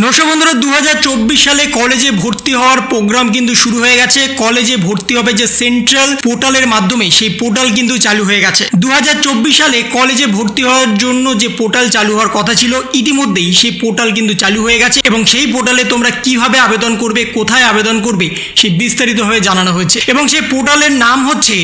নমস্কার বন্ধুরা, 2024 সালে কলেজে ভর্তি হওয়ার প্রোগ্রাম কিন্তু শুরু হয়ে গেছে। কলেজে ভর্তি হবে যে সেন্ট্রাল পোর্টালের মাধ্যমে, সেই পোর্টাল কিন্তু চালু হয়ে গেছে। 2024 সালে কলেজে ভর্তি হওয়ার জন্য যে পোর্টাল চালু হওয়ার কথা ছিল, ইতিমধ্যেই সেই পোর্টাল কিন্তু চালু হয়ে গেছে এবং সেই পোর্টালে তোমরা কিভাবে আবেদন করবে, কোথায় আবেদন করবে, সেই বিস্তারিতভাবে জানানো হয়েছে এবং সেই পোর্টালের নাম হচ্ছে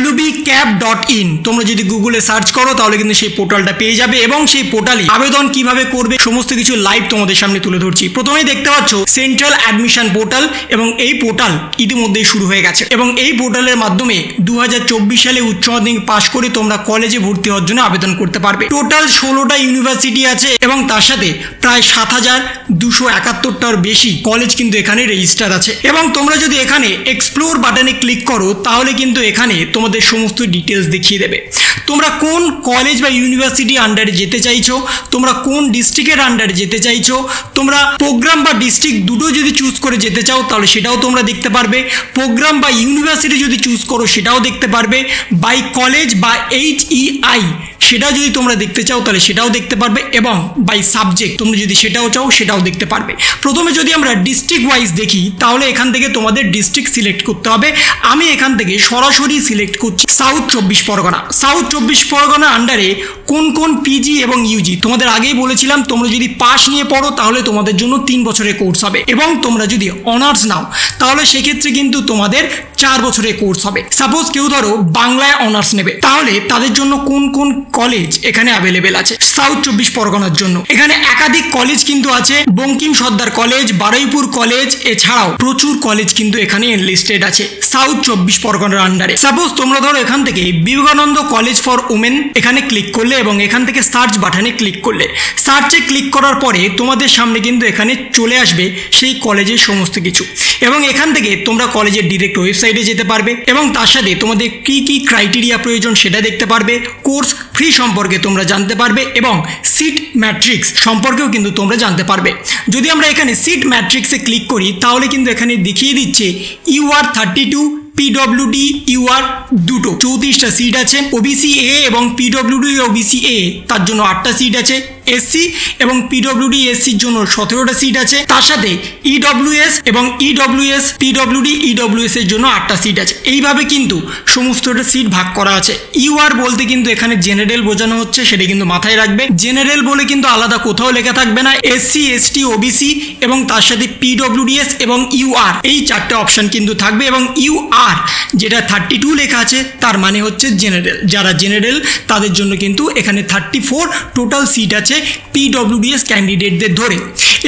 wbcap.in। তোমরা যদি গুগলে সার্চ করো তাহলে কিন্তু সেই পোর্টালটা পেয়ে যাবে এবং সেই পোর্টালে আবেদন কিভাবে করবে সমস্ত কিছু লাইভ তোমাদের সামনে তুলে ধরছি। প্রথমেই দেখতে পাচ্ছ সেন্ট্রাল অ্যাডমিশন পোর্টাল এবং এই পোর্টাল ইতিমধ্যেই শুরু হয়ে গেছে এবং এই পোর্টালের মাধ্যমে 2024 সালে উচ্চ মাধ্যমিক পাশ করে তোমরা কলেজে ভর্তি হওয়ার জন্য আবেদন করতে পারবে। টোটাল 16টা ইউনিভার্সিটি আছে এবং তার সাথে প্রায় 7271টার বেশি কলেজ কিন্তু এখানে রেজিস্টার আছে এবং তোমরা যদি এখানে এক্সপ্লোর বাটনে ক্লিক করো তাহলে কিন্তু এখানে তোমাদের সমস্ত ডিটেলস দেখিয়ে দেবে। তোমরা কোন কলেজ বা ইউনিভার্সিটি আন্ডারে যেতে চাইছো, তোমরা কোন ডিস্ট্রিক্টের আন্ডারে যেতে চাইছো, তোমরা প্রোগ্রাম বা ডিস্ট্রিক্ট দুটো যদি চুজ করে যেতে চাও তাহলে সেটাও তোমরা দেখতে পারবে। প্রোগ্রাম বা ইউনিভার্সিটি যদি চুজ করো সেটাও দেখতে পারবে। বাই কলেজ বা HEI সেটা যদি তোমরা দেখতে চাও তাহলে সেটাও দেখতে পারবে এবং বাই সাবজেক্ট তোমরা যদি সেটাও চাও সেটাও দেখতে পারবে। প্রথমে যদি আমরা ডিস্ট্রিক্ট ওয়াইজ দেখি তাহলে এখান থেকে তোমাদের ডিস্ট্রিক্ট সিলেক্ট করতে হবে। আমি এখান থেকে সরাসরি সিলেক্ট করছি সাউথ 24 পরগনা। সাউথ 24 পরগনা আন্ডারে কোন কোন পিজি এবং ইউজি তোমাদের আগেই বলেছিলাম, তোমরা যদি পাস নিয়ে পড়ো তাহলে তোমাদের জন্য 3 বছরের কোর্স হবে এবং তোমরা যদি অনার্স নাও তাহলে সেক্ষেত্রে কিন্তু তোমাদের 4 বছরের কোর্স হবে। সাপোজ কেউ ধরো বাংলায় অনার্স নেবে তাহলে তাদের জন্য কোন কোন কলেজ এখানে অ্যাভেলেবেল আছে সাউথ 24 পরগনার জন্য, এখানে একাধিক কলেজ কিন্তু আছে। বঙ্কিম সর্দার কলেজ, বারুইপুর কলেজ, এছাড়াও প্রচুর কলেজ কিন্তু এখানে এনলিস্টেড আছে সাউথ 24 পরগনার আন্ডারে। সাপোজ তোমরা ধরো এখান থেকে বিবেকানন্দ কলেজ ফর উমেন এখানে ক্লিক করলে এবং এখান থেকে সার্চ বাটনে ক্লিক করলে, সার্চে ক্লিক করার পরে তোমাদের সামনে কিন্তু এখানে চলে আসবে সেই কলেজের সমস্ত কিছু এবং এখান থেকে তোমরা কলেজের ডিরেক্ট ওয়েবসাইটে যেতে পারবে এবং তার সাথে তোমাদের কি কি ক্রাইটেরিয়া প্রয়োজন সেটা দেখতে পারবে। কোর্স ফি সম্পর্কে তোমরা জানতে পারবে এবং সিট ম্যাট্রিক্স সম্পর্কেও কিন্তু তোমরা জানতে পারবে। যদি আমরা এখানে সিট ম্যাট্রিক্সে ক্লিক করি তাহলে কিন্তু এখানে দেখিয়ে দিচ্ছে UR 32, PWD UR দুটো 34টা সিট আছে। ওবিসি এ এবং PWD ওবিসি এ তার জন্য 8টা সিট আছে। এসসি এবং PWD এসসির জন্য 17টা সিট আছে। তার সাথে EWS এবং EWS PWD EWS এর জন্য 8টা সিট আছে। এইভাবে কিন্তু সমস্তটা সিট ভাগ করা আছে। UR বলতে কিন্তু এখানে জেনারেল বোঝানো হচ্ছে, সেটা কিন্তু মাথায় রাখবে। জেনারেল বলে কিন্তু আলাদা কোথাও লেখা থাকবে না। SC ST OBC এবং তার সাথে PWDS এবং UR এই 4টে অপশন কিন্তু থাকবে এবং UR যেটা 32 লেখা আছে তার মানে হচ্ছে জেনারেল। যারা জেনারেল তাদের জন্য কিন্তু এখানে 34 টোটাল সিট আছে PWDS ক্যান্ডিডেটদের ধরে।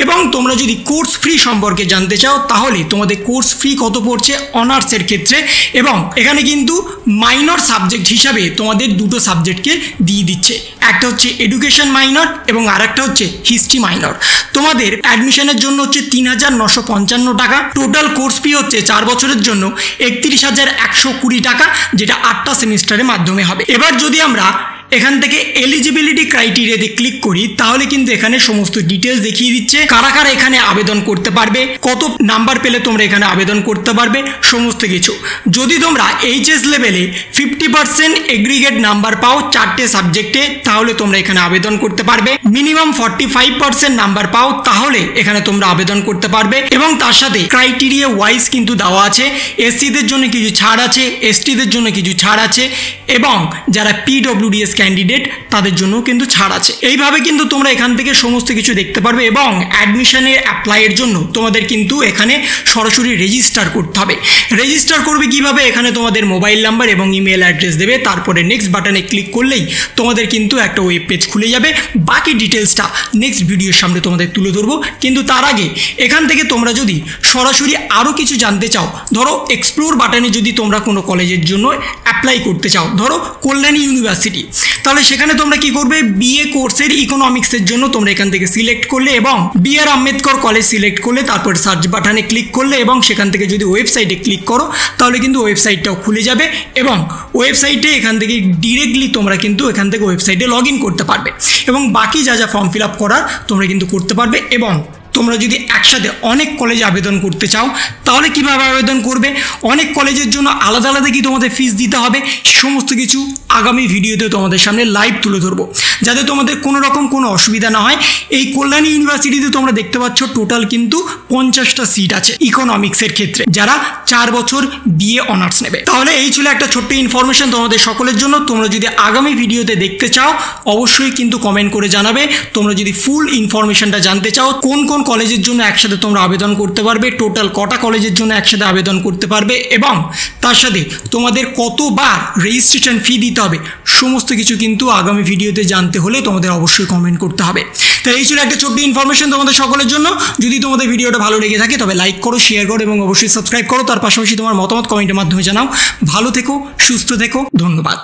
এবং তোমরা যদি কোর্স ফ্রি সম্পর্কে জানতে চাও তাহলে তোমাদের কোর্স ফ্রি কত পড়ছে অনার্সের ক্ষেত্রে, এবং এখানে কিন্তু মাইনর সাবজেক্ট হিসাবে তোমাদের দুটো সাবজেক্টকে দিয়ে দিচ্ছে। একটা হচ্ছে এডুকেশন মাইনর এবং আরেকটা হচ্ছে হিস্ট্রি মাইনর। তোমাদের অ্যাডমিশনের জন্য হচ্ছে 3955 টাকা। টোটাল কোর্স ফি হচ্ছে 4 বছরের জন্য 31,120 টাকা, যেটা 8টা সেমিস্টারের মাধ্যমে হবে। এবার যদি আমরা এখান থেকে এলিজিবিলিটি ক্রাইটেরিয়াতে ক্লিক করি তাহলে কিন্তু এখানে সমস্ত ডিটেলস দেখিয়ে দিচ্ছে কারা কারা এখানে আবেদন করতে পারবে, কত নাম্বার পেলে তোমরা এখানে আবেদন করতে পারবে, সমস্ত কিছু। যদি তোমরা HS লেভেলে 50% এগ্রিগেট নাম্বার পাও 4টে সাবজেক্টে তাহলে তোমরা এখানে আবেদন করতে পারবে। মিনিমাম 45% নাম্বার পাও তাহলে এখানে তোমরা আবেদন করতে পারবে এবং তার সাথে ক্রাইটেরিয়া ওয়াইজ কিন্তু দেওয়া আছে। SCদের জন্য কিছু ছাড় আছে, STদের জন্য কিছু ছাড় আছে এবং যারা PWDS ক্যান্ডিডেট তাদের জন্য কিন্তু ছাড় আছে। এইভাবে কিন্তু তোমরা এখান থেকে সমস্ত কিছু দেখতে পারবে এবং অ্যাডমিশনের অ্যাপ্লাইয়ের জন্য তোমাদের কিন্তু এখানে সরাসরি রেজিস্টার করতে হবে। রেজিস্টার করবে কিভাবে, এখানে তোমাদের মোবাইল নাম্বার এবং ইমেল অ্যাড্রেস দেবে, তারপরে নেক্সট বাটনে ক্লিক করলেই তোমাদের কিন্তু একটা ওয়েব পেজ খুলে যাবে। বাকি ডিটেলসটা নেক্সট ভিডিওর সামনে তোমাদের তুলে ধরবো, কিন্তু তার আগে এখান থেকে তোমরা যদি সরাসরি আরও কিছু জানতে চাও, ধরো এক্সপ্লোর বাটনে যদি তোমরা কোনো কলেজের জন্য অ্যাপ্লাই করতে চাও, ধরো কল্যাণী ইউনিভার্সিটি, তাহলে সেখানে তোমরা কি করবে, BA কোর্সের ইকোনমিক্সের জন্য তোমরা এখান থেকে সিলেক্ট করলে এবং BR আম্বেদকর কলেজ সিলেক্ট করলে, তারপর সার্চ বাটনে ক্লিক করলে এবং সেখান থেকে যদি ওয়েবসাইটে ক্লিক করো তাহলে কিন্তু ওয়েবসাইটটাও খুলে যাবে এবং ওয়েবসাইটে এখান থেকে ডিরেক্টলি তোমরা কিন্তু এখান থেকে ওয়েবসাইটে লগ ইন করতে পারবে এবং বাকি যা যা ফর্ম ফিল আপ করার তোমরা কিন্তু করতে পারবে এবং তোমরা যদি একসাথে অনেক কলেজে আবেদন করতে চাও তাহলে কিভাবে আবেদন করবে, অনেক কলেজের জন্য আলাদা আলাদা কি তোমাদের ফিস দিতে হবে, সমস্ত কিছু আগামী ভিডিওতে তোমাদের সামনে লাইভ তুলে ধরবো, যাতে তোমাদের কোনো রকম কোনো অসুবিধা না হয়। এই কল্যাণী ইউনিভার্সিটিতে তোমরা দেখতে পাচ্ছ টোটাল কিন্তু 50টা সিট আছে ইকোনমিক্সের ক্ষেত্রে, যারা 4 বছর বিএ অনার্স নেবে। তাহলে এই ছিল একটা ছোট্ট ইনফরমেশন তোমাদের সকলের জন্য। তোমরা যদি আগামী ভিডিওতে দেখতে চাও অবশ্যই কিন্তু কমেন্ট করে জানাবে। তোমরা যদি ফুল ইনফরমেশনটা জানতে চাও কোন কোন কলেজের জন্য একসাথে তোমরা আবেদন করতে পারবে, টোটাল কটা কলেজের জন্য একসাথে আবেদন করতে পারবে এবং তার সাথে তোমাদের কতবার রেজিস্ট্রেশন ফি দিতে হবে, সমস্ত কিছু কিন্তু আগামী ভিডিওতে জানতে হলে তোমাদের অবশ্যই কমেন্ট করতে হবে। তাই এই ছিল একটা ছোট্ট ইনফরমেশন তোমাদের সকলের জন্য। যদি তোমাদের ভিডিওটা ভালো লেগে থাকে তবে লাইক করো, শেয়ার করো এবং অবশ্যই সাবস্ক্রাইব করো। তার পাশাপাশি তোমার মতামত কমেন্টের মাধ্যমে জানাও। ভালো থেকো, সুস্থ থেকো, ধন্যবাদ।